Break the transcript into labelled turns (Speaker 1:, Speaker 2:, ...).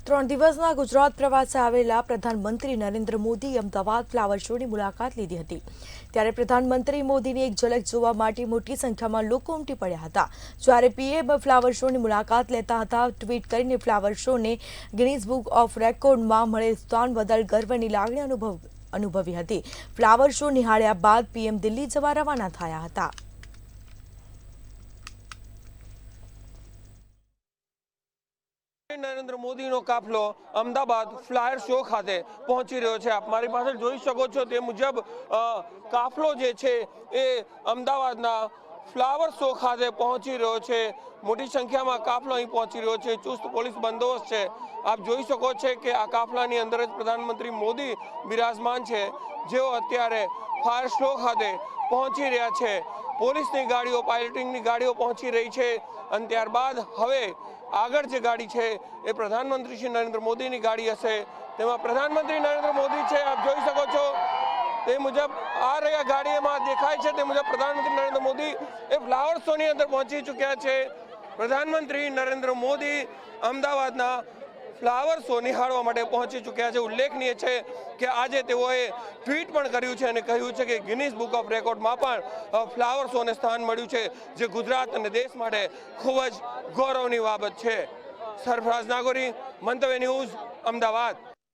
Speaker 1: 3 દિવસના ગુજરાત પ્રવાસે આવેલા પ્રધાનમંત્રી નરેન્દ્ર મોદી અમદાવાદ ફ્લાવર શોની મુલાકાત લીધી હતી। ત્યારે પ્રધાનમંત્રી મોદીની એક ઝલક જોવા માટે મોટી સંખ્યામાં લોકો ઉમટી પડ્યા હતા। જ્યારે પીએમ ફ્લાવર શોની મુલાકાત લેતા હતા, ટ્વીટ કરીને ફ્લાવર શોને ગિનીઝ બુક ઓફ રેકોર્ડમાં મળેલ સ્થાન બદલ ગર્વની લાગણી અનુભવી હતી। ફ્લાવર શો નિહાળ્યા બાદ પીએમ દિલ્હી જવા રવાના થયા હતા।
Speaker 2: નરેન્દ્ર મોદીનો કાફલો અમદાવાદ ફ્લાયર શો ખાતે પહોંચી રહ્યો છે। આપ મારી પાસે જોઈ શકો છો તે મુજબ કાફલો જે છે એ અમદાવાદના ફ્લાવર શો ખાતે પહોંચી રહ્યો છે। મોટી સંખ્યામાં કાફલો અહીં પહોંચી રહ્યો છે। ચુસ્ત પોલીસ બંદોબસ્ત છે। આપ જોઈ શકો છો કે આ કાફલાની અંદર જ પ્રધાનમંત્રી મોદી બિરાજમાન છે, જેઓ અત્યારે ફાયર શો ખાતે પહોંચી રહ્યા છે। પોલીસની ગાડીઓ, પાયલટિંગની ગાડીઓ પહોંચી રહી છે અને ત્યારબાદ હવે આગળ જે ગાડી છે એ પ્રધાનમંત્રી શ્રી નરેન્દ્ર મોદીની ગાડી હશે। તેમાં પ્રધાનમંત્રી નરેન્દ્ર મોદી છે, આપ જોઈ શકો છો તે મુજબ આ રહ્યા ગાડીમાં દેખાય છે તે મુજબ પ્રધાનમંત્રી નરેન્દ્ર મોદી એ ફ્લાવર શોની અંદર પહોંચી ચૂક્યા છે। પ્રધાનમંત્રી નરેન્દ્ર મોદી અમદાવાદના ફ્લાવર શો નિહાળવા માટે પહોંચી ચૂક્યા છે। ઉલ્લેખનીય છે કે આજે તેઓએ ટ્વીટ પણ કર્યું છે અને કહ્યું છે કે ગિનીઝ બુક ઓફ રેકોર્ડમાં પણ ફ્લાવર શોને સ્થાન મળ્યું છે, જે ગુજરાત અને દેશ માટે ખૂબ જ ગૌરવની બાબત છે। સરફરાઝ નાગોરી, મંતવ્ય ન્યૂઝ, અમદાવાદ।